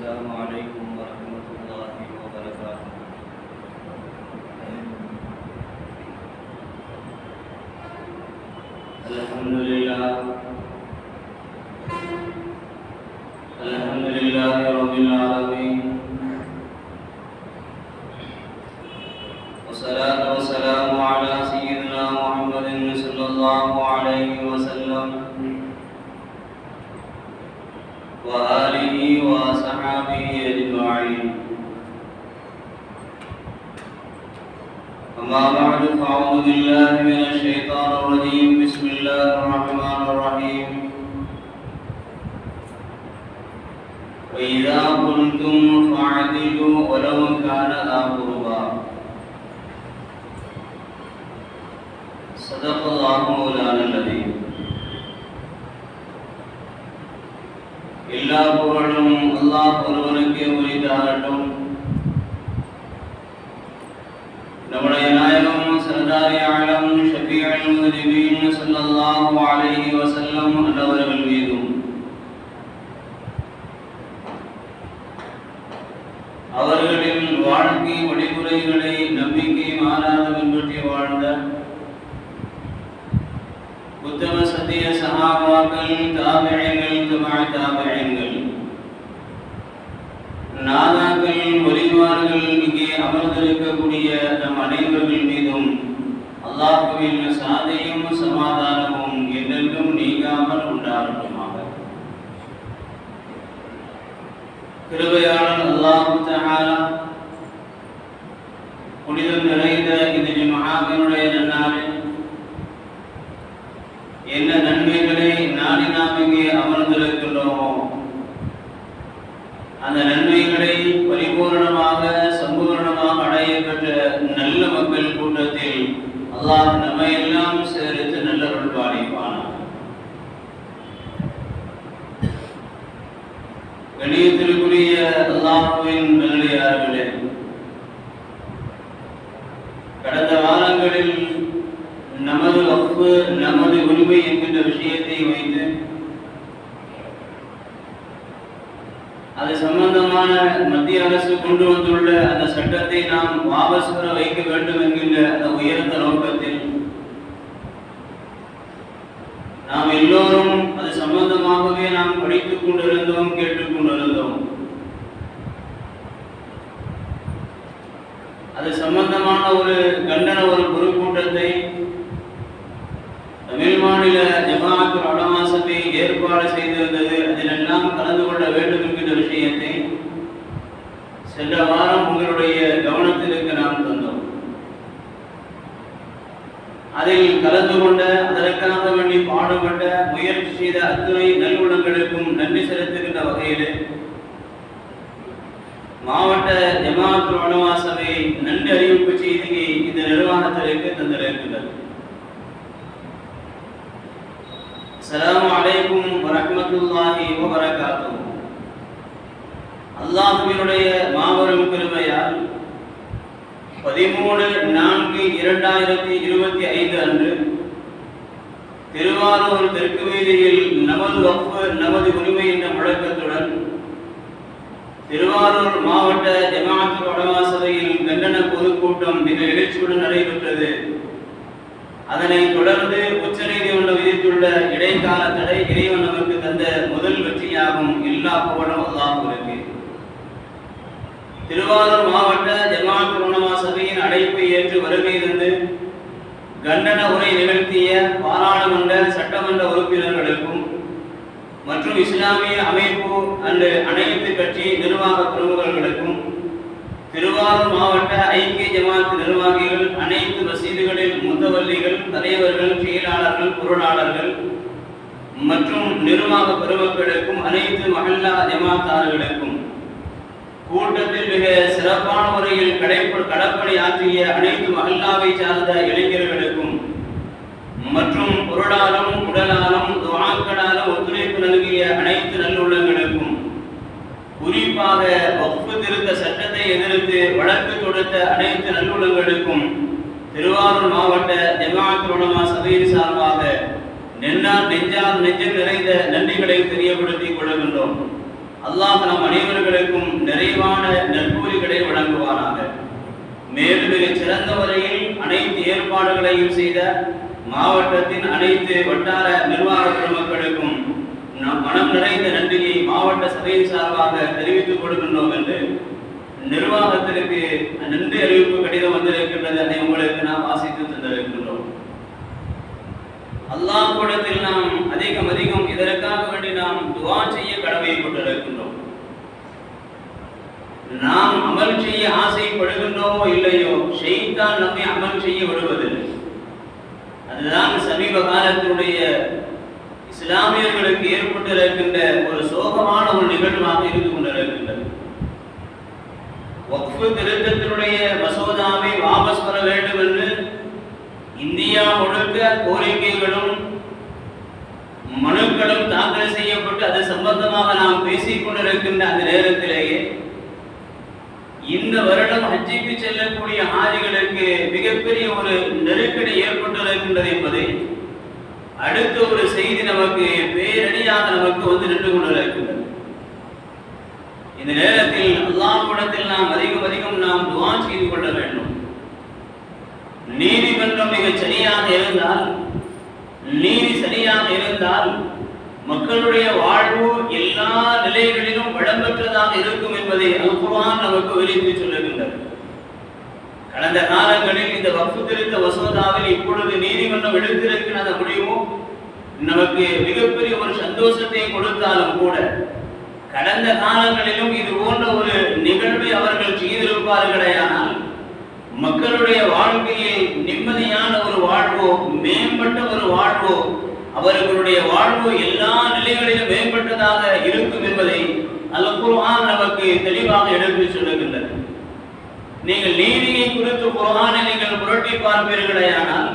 السلام عليكم ورحمة الله وبركاته. الحمد لله رب العالمين، والصلاة والسلام على سيدنا محمد صلى الله عليه وسلم وآله وصحابه أجمعين. أما بعد، فأعوذ بالله من الشيطان الرجيم. بسم الله الرحمن الرحيم. وإذا قلتم فاعدلوا ولو كان ذا قربى. صدق الله مولانا العظيم. எல்லா புகழும் அல்லாஹ் ஒருவனுக்கே உரித்தாகட்டும். நம்முடைய நாயகம் சர்தாரி ஆலம் ஷஃபீஉல் முஹ்திபீன் ஸல்லல்லாஹு அலைஹி வஸல்லம் அவர்கள் மீதும் அவர்களின் வாழ்க்கை வழிமுறைகளை நம்பிக்கை மாறாத பின்பற்றி வாழ்ந்த உத்தம சத்திய சஹாபாக்கள், தாபிஈன்கள், தபஅ தாபிஈன்கள், நாதாக்கள், வலிமார்கள், இங்கே அமர்ந்திருக்கக்கூடிய நம் அனைவர்கள் மீதும் அல்லாஹ்வின் சாந்தியும் சமாதானமும் என்றென்றும் நீங்காமல் உண்டாகட்டுமாக. கிருபையாளன் அல்லாஹ் தஆலா புனிதம் நிறைந்த இந்த ஜும்ஆவினுடைய நன்னாளில் என்ன நன்மைகளை நாடி நாம் இங்கே அமர்ந்திருக்கின்றோமோ அந்த நன்மைகளை பரிபூர்ணமாக சம்பூர்ணமாக அடைய பெற்ற நல்ல மக்கள் கூட்டத்தில் அல்லாஹ் நம்மை எல்லாம் சேர்த்து நல்லருள் பாலிப்பானார். கண்ணியத்திற்குரிய அல்லாஹ்வின் நல்லடியார்களே, கடந்த வாரங்களில் நமது வக்ஃப், நமது உரிமை என்கின்ற விஷயத்தை வைத்து அது சம்பந்தமான மத்திய அரசு கொண்டு வந்துள்ள அந்த சட்டத்தை நாம் வாபஸ் பெற வைக்க வேண்டும் என்கின்ற அந்த உயர்ந்த நோக்கத்தில் நாம் எல்லோரும் அது சம்பந்தமாகவே நாம் படித்துக் கொண்டிருந்தோம், கேட்டுக்கொண்டிருந்தோம். அது சம்பந்தமான ஒரு கண்டன ஒரு பொதுக்கூட்டத்தை தமிழ் மாநில ஜமாஅத்துல் உலமா சபை ஏற்பாடு செய்திருந்தது. அதிலெல்லாம் கலந்து கொள்ள வேண்டும் என்கின்ற விஷயத்தை சென்ற வாரம் உங்களுடைய கவனத்திற்கு நாம் தந்தோம். அதில் கலந்து கொண்ட, அதற்காக வேண்டி பாடுபட்ட, முயற்சி செய்த அத்துணை நல்லுள்ளங்களுக்கும் நன்றி செலுத்துகின்ற வகையில் மாவட்ட ஜமாஅத்துல் உலமா சபை நன்றி அறிவிப்பு செய்தியை இந்த நிர்வாகத்திற்கு தந்திருக்கின்றது. அஸ்ஸலாமு அலைக்கும் வரஹ்மத்துல்லாஹி வபரகாத்துஹு. அல்லாஹ்வினுடைய மாபெரும் கிருபையால் 13/4/2025 அன்று திருவாரூர் தெற்கு வீதியில் நமது வக்ஃப் நமது உரிமை என்ற முழக்கத்துடன் திருவாரூர் மாவட்ட ஜமாஅத்துல் உலமா சபையில் கண்டன பொதுக்கூட்டம் மிக எழுச்சியுடன் நடைபெற்றது. அதனைத் தொடர்ந்து உச்சநீதிமன்றம் விதித்துள்ள இடைக்கால தடை இறைவன் நமக்கு தந்த முதல் வெற்றியாகும். எல்லா புகழும் அல்லாஹ்வுக்கு. திருவாரூர் மாவட்ட ஜமாஅத்துல் உலமா சபையின் அழைப்பை ஏற்று வருகை தந்து கண்டன உரை நிகழ்த்திய பாராளுமன்ற சட்டமன்ற உறுப்பினர்களுக்கும் மற்றும் இஸ்லாமிய அமைப்பு அனைத்து கட்சி நிர்வாக பிரமுகர்களுக்கும், திருவாரூர் மாவட்ட ஐக்கிய ஜமாத் நிர்வாகிகள், அனைத்து மசீதுகளில் முத்தவல்லிகள், தலைவர்கள், செயலாளர்கள், பொருளாளர்கள் மற்றும் நிர்வாக பெருமக்களுக்கும், அனைத்து மஹல்லா ஜமாத்தார்களுக்கும், கூட்டத்தில் மிக சிறப்பான முறையில் கடற்பணி ஆற்றிய அனைத்து மஹல்லாவை சார்ந்த இளைஞர்களுக்கும் மற்றும் பொருளாலும் உடலாலும் துஆக்களாலும் ஒத்துழைப்பு நல்கிய அனைத்து நல்லுள்ளங்களுக்கும், குறிப்பாக வக்ஃப் திருத்த சட்டத்தை எதிர்த்து வழக்கு தொடுத்த அனைத்து நல்லுள்ளங்களுக்கும் திருவாரூர் மாவட்ட ஜமாஅத்துல் உலமா சபையின் சார்பாக நெஞ்சால் நெஞ்சம் நிறைந்த நன்றிகளை தெரியப்படுத்திக் கொள்கின்றோம். அல்லாஹ் நம் அனைவர்களுக்கும் நிறைவான நற்கூலிகளை வழங்குவாராக. மேலும் மிகச் சிறந்த முறையில் அனைத்து ஏற்பாடுகளையும் செய்த மாவட்டத்தின் அனைத்து வட்டார நிர்வாக பெருமக்களுக்கும் மனம் நிறைந்த நன்றியை மாவட்ட சபையின் சார்பாக தெரிவித்துக் கொடுக்கின்றோம் என்று நிர்வாகத்திற்கு நன்றி அறிவிப்பு கடிதம் வந்திருக்கின்றது. அதை உங்களுக்கு நாம் வாசித்து தந்திருக்கின்றோம். அல்லாஹ் கூடத்தில் நாம் அதிகம் இதற்காக வேண்டி நாம் துஆ செய்ய கடமைப்பட்டிருக்கின்றோம். நாம் அமல் செய்ய ஆசைப்படுகின்றோமோ இல்லையோ, ஷைத்தான் நம்மை அமல் செய்ய விடுவதில்லை. அதுதான் சமீப காலத்தினுடைய இஸ்லாமியர்களுக்கு ஏற்பட்டிருக்கின்ற ஒரு சோகமான ஒரு நிகழ்வாக இருந்து கொண்டிருக்கின்றது. வக்ஃபு திருத்தத்தினுடைய மசோதாவை வாபஸ் பெற வேண்டும் என்று இந்தியா முழுக்க கோரிக்கைகளும் மனுக்களும் தாக்கல் செய்யப்பட்டு அது சம்பந்தமாக நாம் பேசிக் கொண்டிருக்கின்ற அந்த நேரத்திலேயே இந்த வருடம் ஹஜ்ஜிக்கு செல்லக்கூடிய ஹாஜிகளுக்கு மிகப்பெரிய ஒரு நெருக்கடி ஏற்பட்டிருக்கின்றது என்பதை அடுத்த ஒரு செய்தி நமக்கு பேரடியாக நமக்கு வந்து நின்று கொண்டிருக்கின்றது. இந்த நேரத்தில் அல்லாஹ்விடத்தில் நாம் அதிகம் நாம் துஆ செய்து கொள்ள வேண்டும். நீதிமன்றம் மிக சரியாக இருந்தால், நீதி சரியாக இருந்தால் மக்களுடைய வாழ்வு எல்லா நிலைகளிலும் வளம்பெற்றதாக இருக்கும் என்பதை அல் குர்ஆன் நமக்கு விரித்து சொல்லுகின்றது. கடந்த காலங்களில் இந்த வக்ஃபு திருத்த மசோதாவில் இப்பொழுது நீதிமன்றம் எடுத்திருக்கிற அந்த முடிவும் நமக்கு மிகப்பெரிய ஒரு சந்தோஷத்தை கொடுத்தாலும் கூட, கடந்த காலங்களிலும் இது போன்ற ஒரு நிகழ்வை அவர்கள் செய்திருப்பார்களேயானால் மக்களுடைய வாழ்க்கையில் நிம்மதியான ஒரு வாழ்வோ, மேம்பட்ட ஒரு வாழ்வோ, அவர்களுடைய வாழ்வு எல்லா நிலைகளிலும் மேம்பட்டதாக இருக்கும் என்பதை அல் குர்ஆன் நமக்கு தெளிவாக எடுத்து சொல்லுகின்றது. நீங்கள் நீதியை குறித்து குர்ஆனை நீங்கள் புரட்டி பார்ப்பீர்களேயானால்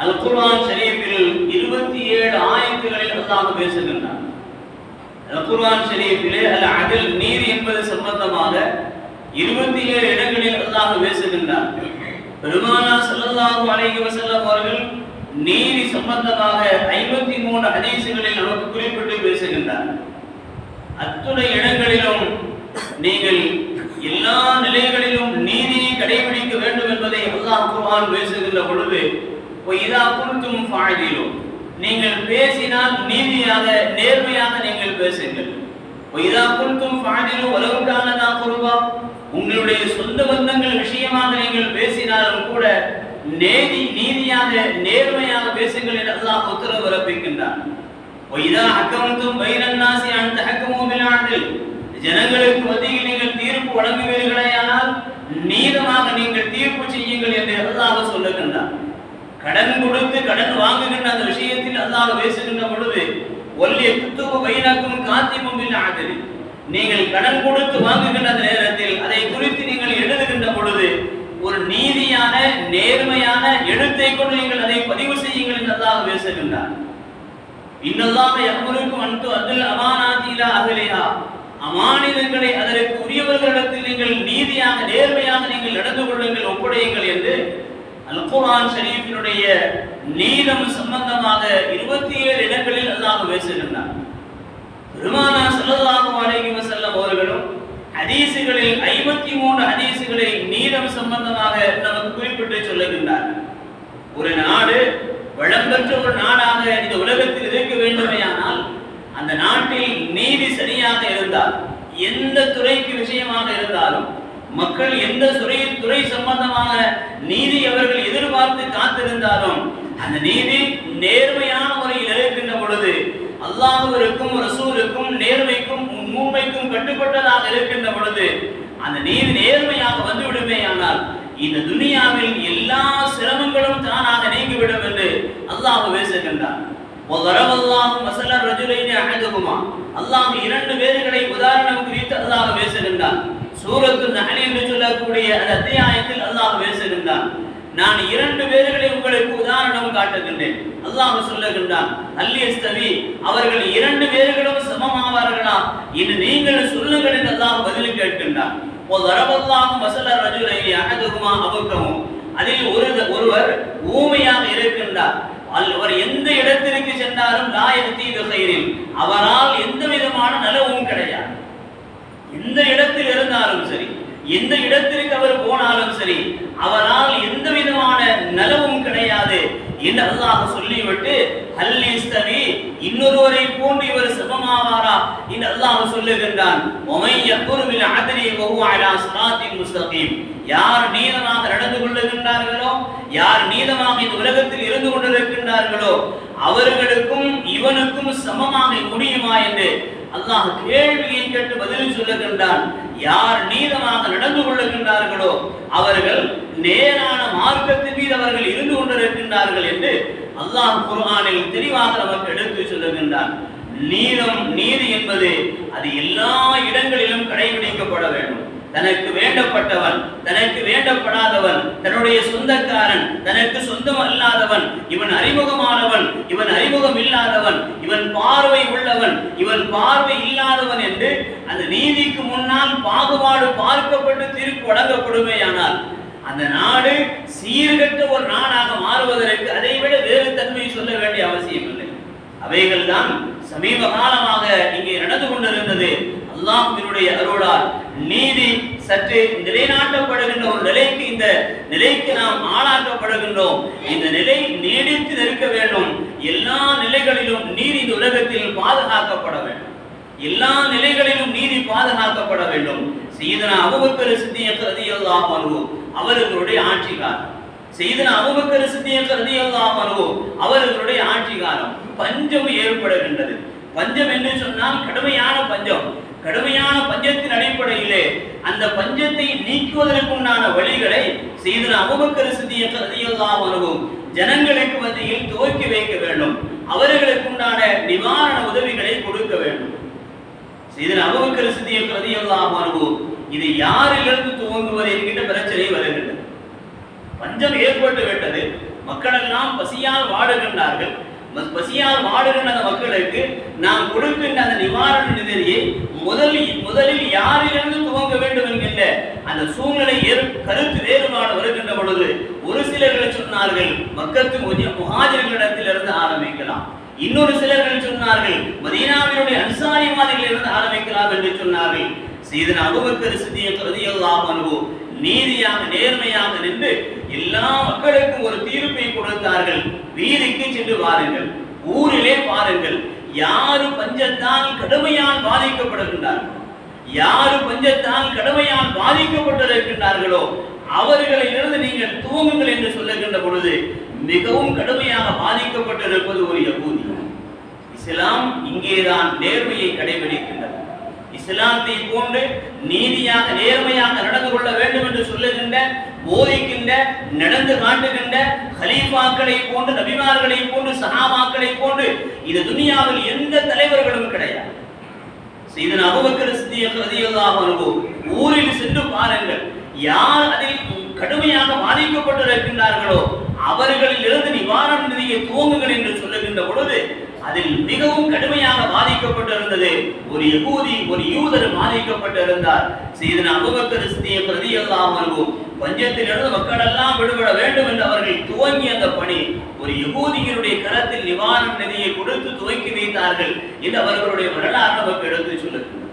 அல் குர்ஆன் ஷரீஃபில் 27 ஆயத்துகளில் அல்லாஹ் பேசுகின்றார். அல் குர்ஆன் ஷரீஃபிலே அல் அத்ல் நீதி என்பது சம்பந்தமாக 27 இடங்களில் அல்லாஹ் பேசுகின்றார். பெருமானார் ஸல்லல்லாஹு அலைஹி வஸல்லம் அவர்கள் நீதி சம்பந்தமாக 53 ஹதீஸ்களில் நமக்கு குறிப்பிட்டு பேசுகின்றார். அத்துணை இடங்களிலும் நீங்கள் எல்லா நிலைகளிலும் நீதியை கடைபிடிக்க வேண்டும் என்பதை அல்லாஹ் குர்ஆன் பேசுகின்ற பொழுது, இதா குன்தும் ஃபஅதிலு, நீங்கள் பேசினால் நீதியாக நேர்மையாக நீங்கள் பேசுங்கள். இதா குன்தும் ஃபஅதிலு வலவ் கான தா குர்பா, உங்களுடைய சொந்த பந்தங்கள் விஷயமாக நீங்கள் பேசினாலும் கூட நீதியாக நேர்மையாக பேசுங்கள் என்று அல்லாஹ் உத்தரவு பிறப்பிக்கின்றார். இதா ஹக்கம்தும் பைனன் நாஸி அன் தஹக்கமு பில் அத்ல், ஜனங்களுக்கு மத்தியில் நீங்கள் தீர்ப்பு வழங்குவீர்களேயானால் நீதமாக நீங்கள் தீர்ப்பு செய்யுங்கள் என்று அல்லாஹ் சொல்லுகின்றார். கடன் கொடுத்து கடன் வாங்குகின்ற அந்த விஷயத்தில் அல்லாஹ் பேசுகின்ற பொழுது, வல்லிய குத்துபு பைனக்கும் காத்திபும் பில் அத்ல், நீங்கள் கடன் கொடுத்து வாங்குகின்ற அந்த நேரத்தில் அதை குறித்து நீங்கள் எழுதுகின்ற பொழுது ஒரு நீதியான நேர்மையான எழுத்தை கொண்டு நீங்கள் அதை பதிவு செய்யுங்கள் என்று அல்லாஹ் பேசுகின்றார். இன்னல்லாஹ யஅமுருக்கும் அன் துஅத்தில் அமானாத்தி இலா அஹ்லிஹா, அமானிதங்களை அதற்கு உரியவர்களிடத்தில் நீங்கள் நீதியாக நேர்மையாக நீங்கள் நடந்து கொள்ளுங்கள், ஒப்படையுங்கள் என்று அல் குர்ஆன் ஷரீஃபினுடைய நீதம் சம்பந்தமாக 27 இடங்களில் அல்லாஹ் பேசுகின்றார். பெருமானார் ஸல்லல்லாஹு அலைஹி வஸல்லம் அவர்களும் ஹதீஸ்களில் 53 ஹதீஸ்களை நீதம் சம்பந்தமாக நமக்கு குறிப்பிட்டு சொல்லுகின்றார். ஒரு நாடு வளம்பெற்ற ஒரு நாடாக இந்த உலகத்தில் இருக்க வேண்டுமேயானால் அந்த நாட்டில் நீதி சரியாக இருந்தால், எந்த துறைக்கு விஷயமாக இருந்தாலும் மக்கள் எந்த துறை சம்பந்தமாக நீதி அவர்கள் எதிர்பார்த்து காத்திருந்தாலும் அந்த நீதி நேர்மையான முறையில் இருக்கின்ற பொழுது அல்லாஹ்விற்கும் ரசூலுக்கும் நேர்மைக்கும் உண்மைக்கும் கட்டுப்பட்டதாக இருக்கின்ற பொழுது அந்த நீதி நேர்மையாக வந்துவிடுமேயானால் இந்த துனியாவில் எல்லா சிரமங்களும் தானாக நீங்கிவிடும் என்று அல்லாஹ் பேசுகின்றார். அல்லாஹ் 2 பேர்களை உதாரணம் குறித்து அல்லாஹ் பேசுகின்றார். சூரத்து நஹ்ல் என்று சொல்லக்கூடிய அந்த அத்தியாயத்தில் அல்லாஹ் பேசுகின்றான். நான் 2 பேர்களை உங்களுக்கு உதாரணம் காட்டுகின்றேன். அல்லாஹ் சொல்லுகின்றான், அல்லியஸ்தவி, அவர்கள் 2 பேர்களும் சமமாவார்களா என்று நீங்கள் சொல்லுங்கள் என்று அல்லாஹ் பதில் கேட்கின்றான். அதில் ஒருவர் ஊமையாக இருக்கின்றார். அவர் எந்த இடத்திற்கு சென்றாலும் அவரால் எந்த விதமான நலவும் கிடையாது. போனாலும் சரி, எந்த இடத்திற்கு அவர் போனாலும் சரி, அவரால் எந்த விதமான நலவும் கிடையாது என்று அல்லாஹ் சொல்லிவிட்டு ஹல் யஸ்தவி, இன்னொருவரை போன்று இவர் சமமாவாரா என்று அல்லாஹ் சொல்லுகின்றான். வமை யக்ஃபுரு பில் அத்லி வஹுவ அலா ஸிராத்தின் முஸ்தகீம். யார் நீதமாக நடந்து கொள்ளுகின்றார்களோ, யார் நீதமாக இந்த உலகத்தில் இருந்து கொண்டிருக்கின்றார்களோ, அவர்களுக்கும் இவனுக்கும் சமமாக முடியுமா என்று அல்லாஹ் கேள்வியை கேட்டு பதில் சொல்லுகின்றான். யார் நீதமாக நடந்து கொள்ளுகின்றார்களோ அவர்கள் நேரான மார்க்கத்தின் மீது அவர்கள் இருந்து கொண்டிருக்கின்றார்கள் என்று அல்லாஹ் குர்ஆனில் தெளிவாக நமக்கு எடுத்து சொல்லுகின்றான். நீதம், நீதி என்பது அது எல்லா இடங்களிலும் கடைபிடிக்கப்பட வேண்டும். தனக்கு வேண்டப்பட்டவன், தனக்கு வேண்டப்படாதவன், தன்னுடைய சொந்தக்காரன், தனக்கு சொந்தம் அல்லாதவன், இவன் அறிமுகமானவன், இவன் அறிமுகம் இல்லாதவன், இவன் பார்வை உள்ளவன், இவன் பார்வை இல்லாதவன் என்று அந்த நீதிக்கு முன்னால் பாகுபாடு பார்க்கப்பட்டு தீர்ப்பு வழங்கப்படுமேயானால் அந்த நாடு சீர்கெட்ட ஒரு நாடாக மாறுவதற்கு அதைவிட வேறு தன்மை சொல்ல வேண்டிய அவசியம் இல்லை. அவைகள் தான் சமீப காலமாக இங்கே நடந்து கொண்டிருந்தது. அல்லாஹ்வினுடைய அருளால் நீதி சற்று நிலைநாட்டப்படுகின்ற ஒரு நிலைக்கு, இந்த நிலைக்கு நாம் ஆளாக்கப்படுகின்றோம். இந்த நிலை நீடித்து நிற்க வேண்டும். எல்லா நிலைகளிலும் நீதி இந்த உலகத்தில் பாதுகாக்கப்பட வேண்டும். எல்லா நிலைகளிலும் நீதி பாதுகாக்கப்பட வேண்டும். சையதுனா அபூபக்கர் சித்திக் ரலியல்லாஹு அன்ஹு அவர்களுடைய ஆட்சி காலம், சையதுனா அபூபக்கர் சித்திக் ரலியல்லாஹு அன்ஹு அவர்களுடைய ஆட்சி காலம் பஞ்சம் ஏற்படுகின்றது. பஞ்சம் என்று சொன்னால் கடுமையான பஞ்சம். கடுமையான பஞ்சத்தின் அடிப்படையிலே அந்த பஞ்சத்தை நீக்குவதற்குண்டான வழிகளை சையதுனா அபூபக்கர் சித்திக் ரலியல்லாஹு அன்ஹு ஜனங்களுக்கு மத்தியில் துவக்கி வைக்க வேண்டும். அவர்களுக்குண்டான நிவாரண உதவிகளை கொடுக்க வேண்டும். சையதுனா அபூபக்கர் சித்திக் ரலியல்லாஹு அன்ஹு இது யாரிலிருந்து துவங்குவது என்கின்ற பிரச்சனை வருகின்றது. பஞ்சம் ஏற்பட்டு விட்டது, மக்கள் எல்லாம் பசியால் வாடுகின்றார்கள். பசியால் வாடுகின்ற அந்த மக்களுக்கு நாம் கொடுக்கின்ற அந்த நிவாரண நிதியை முதலில் யாரிலிருந்து துவங்க வேண்டும் என்கின்ற அந்த சூழ்நிலை கருத்து வேறுபாடு வருகின்ற பொழுது ஒரு சிலர்கள் சொன்னார்கள் மக்கத்து முஹாஜிர்களிடத்திலிருந்து ஆரம்பிக்கலாம், இன்னொரு சிலர்கள் சொன்னார்கள் மதீனாவினுடைய அன்சாரிவாதிகளிலிருந்து ஆரம்பிக்கலாம் என்று சொன்னார்கள். சையதுனா அபூபக்கர் சித்திக் ரலியல்லாஹு அன்ஹு நீதியாக நேர்மையாக நின்று எல்லா மக்களுக்கும் ஒரு தீர்ப்பை கொடுத்தார்கள். வீதிக்கு சென்று பாருங்கள், ஊரிலே பாருங்கள், யாரு பஞ்சத்தால் கடுமையால் பாதிக்கப்படுகின்றார்கள், யாரு பஞ்சத்தால் கடுமையால் பாதிக்கப்பட்டிருக்கின்றார்களோ அவர்களிலிருந்து நீங்கள் துவங்குங்கள் என்று சொல்லுகின்ற பொழுது மிகவும் கடுமையாக பாதிக்கப்பட்டிருப்பது ஒரு யகூதி. இஸ்லாம் இங்கேதான் நேர்மையை கடைபிடிக்கின்றது. இஸ்லாத்தை போன்று நீதியாக நேர்மையாக நடந்து கொள்ள வேண்டும் என்று சொல்லுகின்ற, போதிக்கின்ற, நடந்து காட்டுகின்ற கலீஃபாக்களை போன்று, நபிமார்களை போன்று, சஹாபாக்களை போன்று இந்த துனியாவில் எந்த தலைவர்களும் கிடையாது. சையதுனா அபூபக்கர் சித்திக் ரலியல்லாஹு அன்ஹு ஊரில் சென்று பாருங்கள், யார் அதில் கடுமையாக பாதிக்கப்பட்டிருக்கின்றார்களோ அவர்களிலிருந்து நிவாரண நிதியை துவங்குங்கள் என்று சொல்லுகின்ற பொழுது அதில் மிகவும் கடுமையாக பாதிக்கப்பட்டிருந்தது ஒரு யகூதி, ஒரு யூதர் பாதிக்கப்பட்டிருந்தார். சையதுனா அபூபக்கர் சித்திக் ரலியல்லாஹு அன்ஹு பஞ்சத்திலிருந்து மக்கள் எல்லாம் விடுபட வேண்டும் என்று அவர்கள் துவங்கிய அந்த பணி ஒரு யகூதியினுடைய கரத்தில் நிவாரண நிதியை கொடுத்து துவக்கி வைத்தார்கள் என்று அவர்களுடைய வரலாறு நமக்கு எடுத்து சொல்லுங்கள்.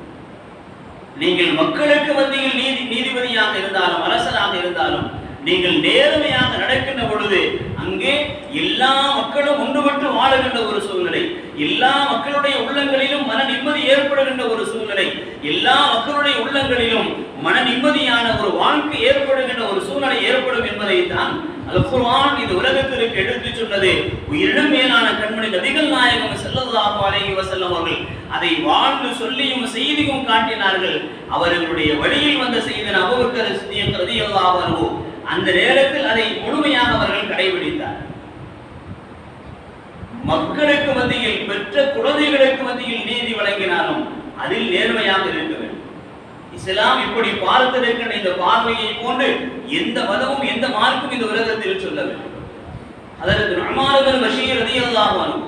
நீங்கள் மக்களுக்கு மத்தியில் நீதிபதியாக இருந்தாலும் அரசராக இருந்தாலும் நீங்கள் நேர்மையாக நடக்கின்ற பொழுது அங்கே எல்லா மக்களும் ஒன்றுபட்டு வாழுகின்ற ஒரு சூழ்நிலை, எல்லா மக்களுடைய உள்ளங்களிலும் மன நிம்மதி ஏற்படுகின்ற ஒரு சூழ்நிலை, எல்லா மக்களுடைய உள்ளங்களிலும் மன நிம்மதியான ஒரு வாழ்க்கை ஏற்படுகின்ற ஒரு சூழ்நிலை ஏற்படும் என்பதைத்தான் அல் குர்ஆன் இந்த உலகத்திற்கு எடுத்து சொன்னது. உயிரினும் மேலான கண்மணி நபிகள் நாயகம் ஸல்லல்லாஹு அலைஹி வஸல்லம் அவர்கள் அதை வாழ்ந்து சொல்லியும் செய்தியும் காட்டினார்கள். அவர்களுடைய வழியில் வந்த சையதுனா அபூபக்கர் சித்திக் ரலியல்லாஹு அன்ஹு அந்த நேரத்தில் அதை முழுமையாக அவர்கள் கடைபிடித்தார். மக்களுக்கு மத்தியில், பெற்ற குழந்தைகளுக்கு மத்தியில் நீதி வழங்கினாலும் அதில் நேர்மையாக இருக்க வேண்டும். இஸ்லாம் இப்படி பார்த்திருக்கின்ற இந்த பார்வையை போன்று எந்த மதமும் எந்த மார்க்கும் இந்த உலகத்தில் சொல்ல வேண்டும். அதற்கு நுஅமான் இப்னு பஷீர் ரலியல்லாஹு அன்ஹு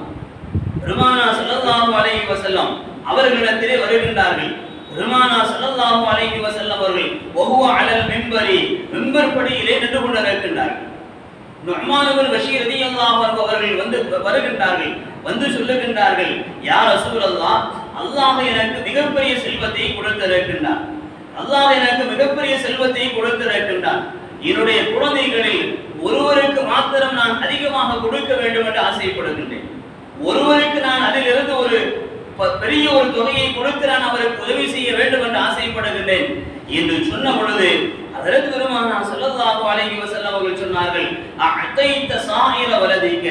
பெருமானா ஸல்லல்லாஹு அலைஹி வஸல்லம் அவர்களிடத்திலே வருகின்றார்கள். பெருமானா ஸல்லல்லாஹு அலைஹி வஸல்லம் அவர்கள் வஹுவ அலல் மிம்பரி, மிம்பர் படியிலே நின்று கொண்டிருக்கின்றார்கள். நுஅமான் இப்னு பஷீர் ரலியல்லாஹு அன்ஹு அவர்கள் வந்து வருகின்றார்கள். வந்து சொல்லுகின்றார்கள், யா ரசூலல்லாஹ், அல்லாஹ் எனக்கு மிகப்பெரிய செல்வத்தை கொடுத்திருக்கின்றார். அல்லாஹ் எனக்கு மிகப்பெரிய செல்வத்தை கொடுத்திருக்கின்றான். என்னுடைய குழந்தைகளில் ஒருவருக்கு மாத்திரம் நான் அதிகமாக கொடுக்க வேண்டும் என்று ஆசைப்படுகின்றேன். ஒருவருக்கு நான் அதிலிருந்து ஒரு பெரிய ஒரு தொகையை கொடுத்து நான் அவருக்கு உதவி செய்ய வேண்டும் என்று ஆசைப்படுகின்றேன் என்று சொன்ன பொழுது ஹஜ்ரத் பெருமானார் ஸல்லல்லாஹு அலைஹி வஸல்லம் அவர்கள் சொன்னார்கள், அதைத சாயிர வலதிக,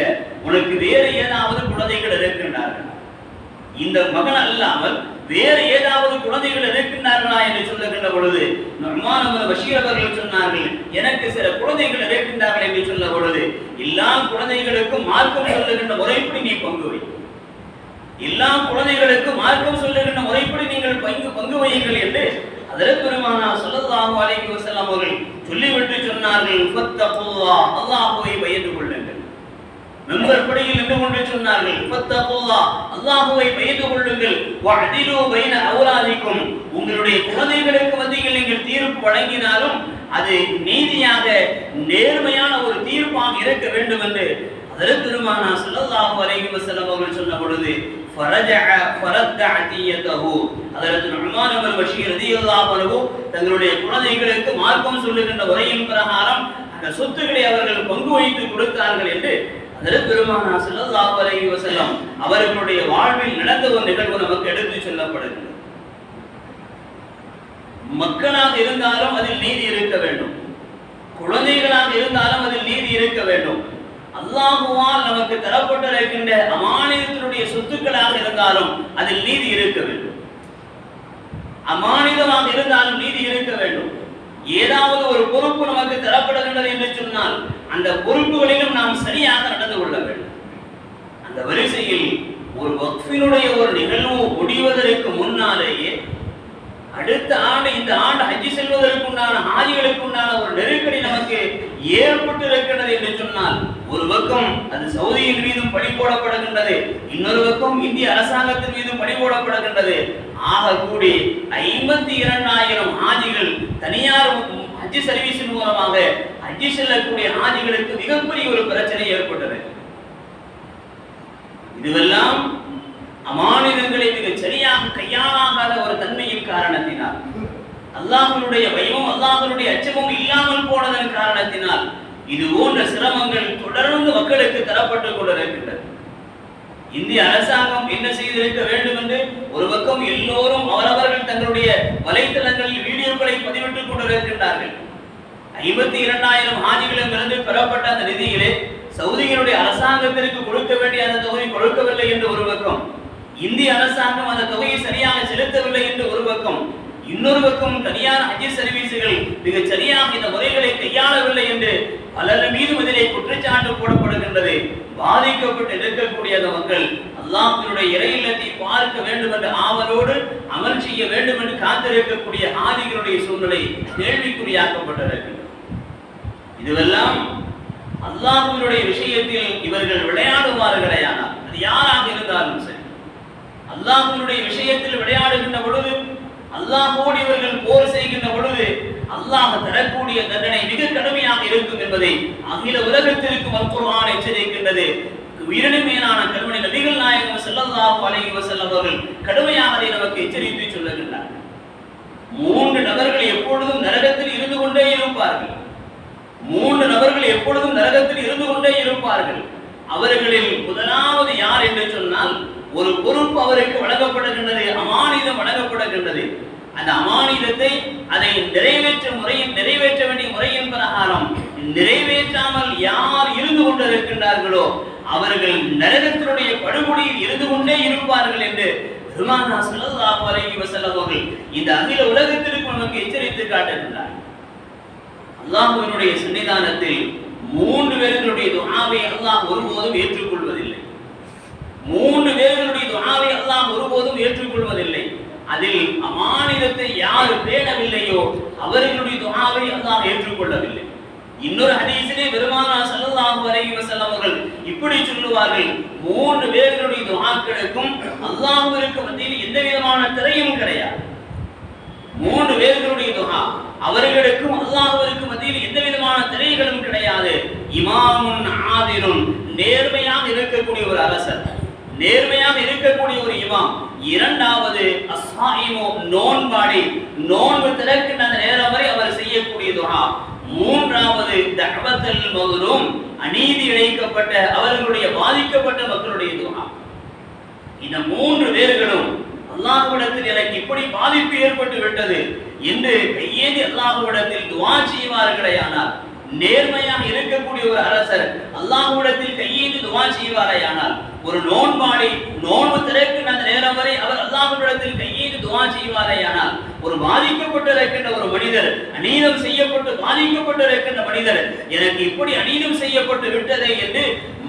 உனக்கு வேறு ஏதாவது குழந்தைகள் இருக்கின்றார்கள், இந்த மகன் அல்லாமல் வேறு ஏதாவது குழந்தைகள் இருக்கின்றார்களா என்று சொல்லுகின்ற பொழுது நுஅமான் இப்னு பஷீர் அவர்கள் சொன்னார்கள், எனக்கு சில குழந்தைகள் இருக்கின்றார்கள் என்று சொல்ல பொழுது, எல்லா குழந்தைகளுக்கும் மார்க்கம் சொல்லுகின்ற முறைப்படி நீ பங்கு வை, எல்லா குழந்தைகளுக்கும் மார்க்கம் சொல்லுகின்ற முறைப்படி நீங்கள் பங்கு வையுங்கள் என்று ஹஜ்ரத் பெருமானார் ஸல்லல்லாஹு அலைஹி வஸல்லம் அவர்கள் சொல்லிவிட்டு சொன்னார்கள், ஃபத்தகுல்லாஹ், அல்லாஹ்வை பயந்து கொள்ளுங்கள். மெம்பர் படியில் நின்று கொண்டு சொன்னார்கள், ஃபத்தகுல்லாஹ், அல்லாஹ்வை பயந்து கொள்ளுங்கள். வஅதிலு பைன அவுலாதிக்கும், உங்களுடைய குழந்தைகளுக்கு மத்தியில் நீங்கள் தீர்ப்பு வழங்கினாலும் அது நீதியாக நேர்மையான ஒரு தீர்ப்பாக இருக்க வேண்டும் என்று ஹஜ்ரத் பெருமானார் ஸல்லல்லாஹு அலைஹி வஸல்லம் அவர்கள் சொன்ன பொழுது தங்களுடைய குழந்தைகளுக்கு மார்க்கம் சொல்லுகின்ற உரையின் பிரகாரம் அந்த சொத்துக்களை அவர்கள் பங்கு வைத்து கொடுத்தார்கள் என்று ஹஜ்ரத் பெருமானார் ஸல்லல்லாஹு அலைஹி வஸல்லம் அவர்களுடைய வாழ்வில் நடந்த ஒரு நிகழ்வு நமக்கு எடுத்து சொல்லப்படுகிறது. மக்களாக இருந்தாலும் அதில் நீதி இருக்க வேண்டும், குழந்தைகளாக இருந்தாலும் அதில் நீதி இருக்க வேண்டும். அல்லாஹுவால் நமக்கு தரப்பட்டிருக்கின்ற அமானிதத்தினுடைய சொத்துக்களாக இருந்தாலும் அதில் நீதி இருக்க வேண்டும், அமானிதமாக இருந்தாலும் நீதி இருக்க வேண்டும். ஏதாவது ஒரு பொறுப்பு நமக்கு தரப்படுகின்றது என்று சொன்னால் அந்த பொறுப்புகளிலும் நாம் சரியாக நடந்து கொள்ள வேண்டும். அந்த வரிசையில் ஒரு வக்ஃபினுடைய ஒரு நிகழ்வு முடிவதற்கு முன்னாலேயே அடுத்த ஆண்டு இந்த ஆண்டு ஹஜ் செல்வதற்குண்டான ஹாஜிகளுக்குண்டான ஒரு நெருக்கடி நமக்கு ஏற்பட்டு இருக்கிறது என்று சொன்னால், ஒரு பக்கம் அது சவுதியின் மீதும் பழி போடப்படுகின்றது, இன்னொரு பக்கம் இந்திய அரசாங்கத்தின் மீதும் பழி போடப்படுகின்றது. ஆக கூடி 52,000 ஹாஜிகள் தனியார் ஹஜ் சர்வீஸின் மூலமாக ஹஜ் செல்லக்கூடிய ஹாஜிகளுக்கு மிகப்பெரிய ஒரு பிரச்சனை ஏற்பட்டது. இதுவெல்லாம் அமானிதங்களை மிக சரியாக கையாளாகாத ஒரு தன்மையின் காரணத்தினால், அல்லாஹ்வுடைய பயமும் அல்லாஹ்வுடைய அச்சமும் இல்லாமல் போனதன் காரணத்தினால் இது போன்ற சிரமங்கள் தொடர்ந்து மக்களுக்கு தரப்பட்டுக் கொண்டிருக்கின்றது. இந்திய அரசாங்கம் என்ன செய்திருக்க வேண்டும் என்று ஒரு பக்கம் எல்லோரும் அவரவர்கள் தங்களுடைய வலைத்தளங்களில் வீடியோக்களை பதிவிட்டுக் கொண்டிருக்கின்றார்கள். 52,000 ஹாஜிகளிடமிருந்து பெறப்பட்ட அந்த நிதியிலே சவுதியினுடைய அரசாங்கத்திற்கு கொடுக்க வேண்டிய அந்த தொகை கொடுக்கவில்லை என்று ஒரு பக்கம், இந்திய அரசாங்கம் அந்த தொகையை சரியாக செலுத்தவில்லை என்று ஒரு பக்கம், இன்னொரு பக்கம் தனியார் ஹஜ் சர்வீசுகள் மிக சரியாக இந்த முறைகளை கையாளவில்லை என்று பலர் மீதும் இதிலே குற்றச்சாட்டு போடப்படுகின்றது. பாதிக்கப்பட்டு இருக்கக்கூடிய அந்த மக்கள் அல்லாஹ்வினுடைய இறை இல்லத்தை பார்க்க வேண்டும் என்ற ஆவலோடு அமல் செய்ய வேண்டும் என்று காத்திருக்கக்கூடிய ஹாஜிகளுடைய சூழ்நிலை கேள்விக்குறியாக்கப்பட்டிருக்கிறது. இதுவெல்லாம் அல்லாஹ்வினுடைய விஷயத்தில் இவர்கள் விளையாடுவார்களேயானால், அது யாராக இருந்தாலும் சரி, அல்லாஹ்வினுடைய விஷயத்தில் விளையாடுகின்ற பொழுது, அல்லாஹ்வோடு இவர்கள் போர் செய்கின்ற பொழுது அல்லாஹ் தரக்கூடிய தண்டனை மிக கடுமையாக இருக்கும் என்பதை அகில உலகத்திற்கும் அல்-குர்ஆன் எச்சரிக்கின்றது. உயிரினுமேலான கண்மணி நபிகள் நாயகம் ஸல்லல்லாஹு அலைஹி வஸல்லம் அவர்கள் கடுமையாக அதை நமக்கு எச்சரித்து சொல்லுகின்றார்கள். 3 நபர்கள் எப்பொழுதும் நரகத்தில் இருந்து கொண்டே இருப்பார்கள். 3 நபர்கள் எப்பொழுதும் நரகத்தில் இருந்து கொண்டே இருப்பார்கள். அவர்களில் முதலாவது யார் என்று சொன்னால், ஒரு பொறுப்பு அவருக்கு வழங்கப்படுகின்றது, அமானிதம் வழங்கப்படுகின்றது. அந்த அமானிதத்தை அதை நிறைவேற்ற வேண்டிய முறையின் பிரகாரம் நிறைவேற்றாமல் யார் இருந்து கொண்டிருக்கின்றார்களோ அவர்கள் நரகத்தினுடைய படுகொலியில் இருந்து கொண்டே இருப்பார்கள் என்று பெருமானார் ஸல்லல்லாஹு அலைஹி வஸல்லம் அவர்கள் இந்த அகில உலகத்திற்கு நமக்கு எச்சரித்து காட்டுகின்றார். அல்லாஹ்வினுடைய சன்னிதானத்தில் 3 பேர்களுடைய துஆவை அல்லாஹ் ஒருபோதும் ஏற்றுக்கொள்வதில்லை. 3 பேர்களுடைய துஆவை அல்லாஹ் ஒருபோதும் ஏற்றுக்கொள்வதில்லை. அதில் அமானிதத்தை யார் பேணவில்லையோ அவர்களுடைய துஆவை அல்லாஹ் ஏற்றுக்கொள்ளவில்லை. இன்னொரு ஹதீஸிலே பெருமானார் ஸல்லல்லாஹு அலைஹி வஸல்லம் அவர்கள் இப்படி சொல்லுவார்கள், 3 பேர்களுடைய துஆக்களுக்கும் அல்லாஹ்விற்கு மத்தியில் எந்த விதமான திரையும் கிடையாது. 3 பேர்களுடைய துஆ அவர்களுக்கும் அல்லாஹ்விற்கு மத்தியில் எந்த விதமான திரைகளும் கிடையாது. இமாமுன் ஆதிலுன், நேர்மையாக இருக்கக்கூடிய ஒரு அரசர், நேர்மையாக இருக்கக்கூடிய ஒரு இமாம். இரண்டாவது அஸ்ஸாயிமு, நோன்பாடி மாறி நோன்பு திறக்கின்ற அந்த நேரம் வரை அவர் செய்யக்கூடிய துஆ. மூன்றாவது தஅவத்துல் மظلوم, அநீதி இழைக்கப்பட்ட அவர்களுடைய பாதிக்கப்பட்ட மக்களுடைய துஆ. இந்த மூன்று பேர்களும் அல்லாஹ்விடத்தில் எனக்கு இப்படி பாதிப்பு ஏற்பட்டு விட்டது என்று கையேந்தி அல்லாஹ்விடத்தில் துஆ செய்வார்களேயானால், நேர்மையாக இருக்கக்கூடிய ஒரு அரசர் அல்லாஹ்விடத்தில் கையேந்தி துஆ செய்வாரேயானால், ஒரு நோன்பாளி நோன்பு திறக்கின்ற அந்த நேரம் வரை அவர் அல்லாஹ்விடத்தில் கையேந்தி துஆ செய்வாரேயானால், ஒரு பாதிக்கப்பட்டிருக்கின்ற ஒரு மனிதர், அநீதம் செய்யப்பட்டு பாதிக்கப்பட்டிருக்கின்ற மனிதர் எனக்கு இப்படி அநீதம் செய்யப்பட்டு விட்டதே என்று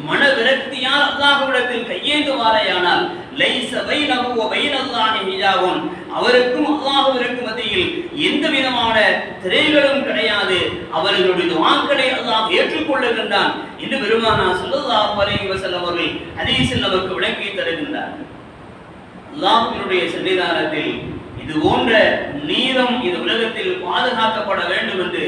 மன விரக்தியால் அல்லாஹ்விடத்தில் கையேந்துவாரேயானால், லைஸ பைனஹு வ பைனல்லாஹி ஹிஜாபுன், அவருக்கும் அல்லாஹ்விற்கும் மத்தியில் எந்த விதமான திரைகளும் கிடையாது, அவர்களுடைய துஆக்களை அல்லாஹ் ஏற்றுக்கொள்ளுகின்றான் என்று பெருமானார் ஸல்லல்லாஹு அலைஹி வஸல்லம் அவர்கள் ஹதீஸில் நமக்கு விளக்கி தருகின்றார். அல்லாஹ்வினுடைய சன்னிதானத்தில் இது போன்ற நீதம் இந்த உலகத்தில் பாதுகாக்கப்பட வேண்டும் என்று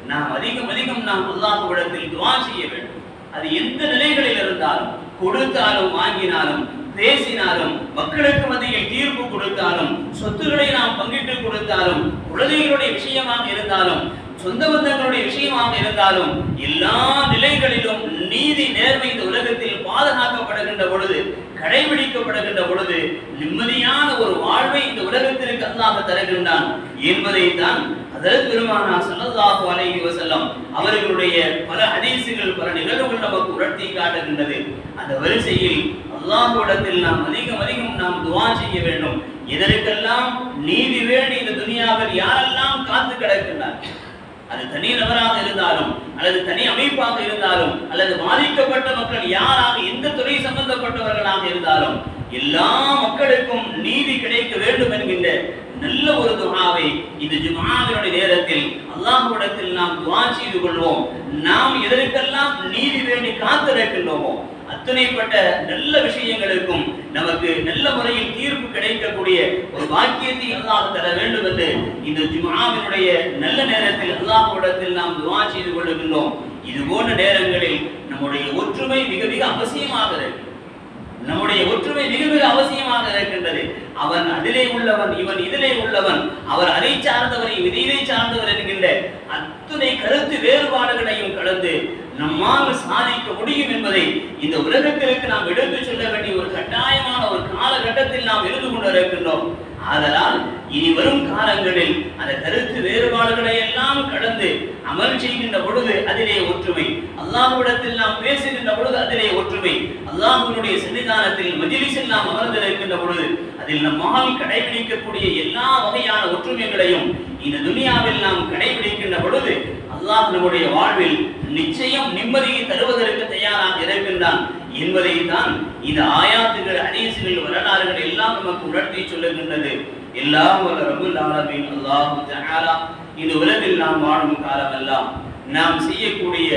நாம் அதிகம் நாம் அல்லாஹ்விடத்தில் துஆ செய்ய வேண்டும். அது எந்த நிலைகளில் இருந்தாலும், கொடுத்தாலும் வாங்கினாலும் பேசினாலும், மக்களுக்கு மத்தியில் தீர்ப்பு கொடுத்தாலும், சொத்துக்களை நாம் பங்கிட்டு கொடுத்தாலும், குழந்தைகளுடைய விஷயமாக இருந்தாலும், சொந்த பந்தங்களுடைய விஷயமாக இருந்தாலும், எல்லா நிலைகளிலும் நீதி நேர்மை இந்த உலகத்தில் பாதுகாக்கப்படுகின்ற பொழுது, கடைபிடிக்கப்படுகின்ற பொழுது நிம்மதியான ஒரு வாழ்வை இந்த உலகத்திற்கு அல்லாஹ் தருகின்றான் என்பதை தான் ஹஜ்ரத் பெருமானார் ஸல்லல்லாஹு அலைஹி வஸல்லம் அவர்களுடைய பல ஹதீஸுகள், பல நிகழ்வுகள் நமக்கு உணர்த்தி காட்டுகின்றது. அந்த வரிசையில் அல்லாஹ்விடத்தில் நாம் அதிகம் நாம் துஆ செய்ய வேண்டும். இதற்கெல்லாம் நீதி வேண்டி இந்த துனியாவில் யாரெல்லாம் காத்து கிடக்கின்றார், அது தனி நபராக இருந்தாலும் அல்லது தனி அமைப்பாக இருந்தாலும் அல்லது பாதிக்கப்பட்ட மக்கள் யாராக எந்த துறை சம்பந்தப்பட்டவர்களாக இருந்தாலும் எல்லா மக்களுக்கும் நீதி கிடைக்க வேண்டும் என்கின்ற நல்ல ஒரு துஆவை இந்த ஜும்ஆவினுடைய நேரத்தில் அல்லாஹ்விடத்தில் நாம் துஆ செய்து கொள்வோம். நாம் எதற்கெல்லாம் நீதி வேண்டி காத்திருக்கின்றோமோ அத்தனைப்பட்ட நல்ல விஷயங்களுக்கும் நமக்கு நல்ல முறையில் தீர்ப்பு கிடைக்கக்கூடிய ஒரு பாக்கியத்தை அல்லாஹ் தர வேண்டும் என்று இந்த ஜும்ஆவினுடைய நல்ல நேரத்தில் அல்லாஹ்விடத்தில் நாம் துஆ செய்து கொள்கின்றோம். இது போன்ற நேரங்களில் நம்முடைய ஒற்றுமை மிக மிக அவசியமாக இருக்கு. நம்முடைய ஒற்றுமை மிக மிக அவசியமாக இருக்கின்றது. அவன் அதிலே உள்ளவன், இவன் இதிலே உள்ளவன், அவர் அதை சார்ந்தவர், இதை சார்ந்தவர் என்கின்ற அத்துணை கருத்து வேறுபாடுகளையும் கடந்து நம்மால் சாதிக்க முடியும் என்பதை இந்த உலகத்திற்கு நாம் எடுத்து சொல்ல வேண்டிய ஒரு கட்டாயமான ஒரு காலகட்டத்தில் நாம் இருந்து கொண்டிருக்கின்றோம். ஆதலால் இனி வரும் காலங்களில் அந்த கருத்து வேறுபாடுகளை எல்லாம் கடந்து அமல் செய்கின்ற பொழுது அதிலே ஒற்றுமை, அல்லாஹ்விடத்தில் நாம் பேசுகின்ற பொழுது அதிலே ஒற்றுமை, அல்லாஹ்வினுடைய சன்னிதானத்தில் மஜ்லிஸில் நாம் அமர்ந்திருக்கின்ற பொழுது அதில் நம்மால் கடைபிடிக்கக்கூடிய எல்லா வகையான ஒற்றுமைகளையும் இந்த துனியாவில் நாம் கடைபிடிக்கின்ற பொழுது அல்லாஹ் நம்முடைய வாழ்வில் நிச்சயம் நிம்மதியை தருவதற்கு தயாராக இருக்கின்றான் என்பதை தான் இந்த ஆயாத்துகள், ஹதீஸுகள், வரலாறுகள் எல்லாம் நமக்கு உணர்த்தி சொல்லுகின்றது. எல்லாம் வல்ல ரப்புல் ஆலமீன் அல்லாஹ் தஆலா இந்த உலகில் நாம் வாழும் காலமெல்லாம் நாம் செய்யக்கூடிய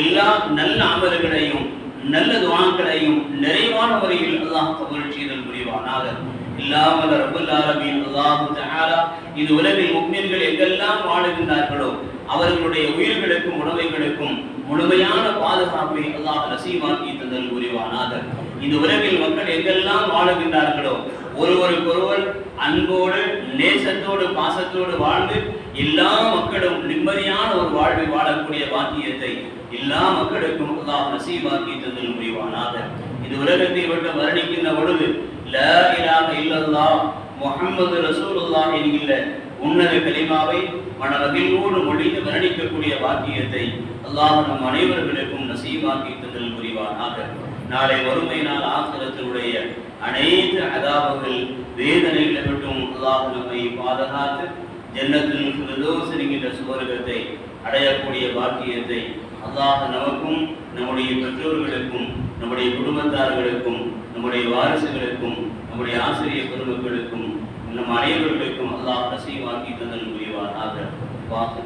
எல்லா நல்ல அமல்களையும் நல்ல துஆக்களையும் நிறைவான முறையில் அல்லாஹ் கபூல் செய்தல் புரிவானாக. எல்லாம் வல்ல ரப்புல் ஆலமீன் அல்லாஹ் தஆலா இந்த உலகில் முஃமின்கள் எங்கெல்லாம் வாழுகின்றார்களோ அவர்களுடைய உயிர்களுக்கும் உணவைகளுக்கும் முழுமையான பாதுகாப்பை அல்லாஹ் நசீபாக்கி தந்தல் புரிவானாக. இந்த உலகில் மக்கள் எங்கெல்லாம் வாழுகின்றார்களோ ஒருவருக்கொருவர் அன்போடு நேசத்தோடு பாசத்தோடு வாழ்ந்து எல்லா மக்களும் நிம்மதியான ஒரு வாழ்வை வாழக்கூடிய பாக்கியத்தை எல்லா மக்களுக்கும் அல்லாஹ் நசீபாக்கி தந்தல் புரிவானாக. இந்த உலகத்தை விட்டு மரணிக்கின்ற பொழுது லா இலாஹ இல்லல்லாஹ் முஹம்மது ரசூலுல்லாஹ் என்கிற உன்னத கலிமாவை மனமகிழ்வோடு மொழிந்து மரணிக்கக்கூடிய பாக்கியத்தை அல்லாஹ் நம் அனைவர்களுக்கும் நசீபாக்கி தந்தல் புரிவானாக. நாளை வறுமை நாள் ஆகிரத்தினுடைய அனைத்து அதாபுகள் வேதனைகளை விட்டும் அல்லாஹ் நம்மை பாதுகாத்து ஜன்னத்துல் ஃபிர்தௌஸ் என்கிற சுவர்க்கத்தை அடையக்கூடிய பாக்கியத்தை அல்லாஹ் நமக்கும் நம்முடைய பெற்றோர்களுக்கும் நம்முடைய குடும்பத்தார்களுக்கும் நம்முடைய வாரிசுகளுக்கும் நம்முடைய ஆசிரியர் பெருமக்களுக்கும் நம் அனைவர்களுக்கும் அல்லாஹ் நசீபாக்கி தந்தல் புரிவானாக. வாக்கு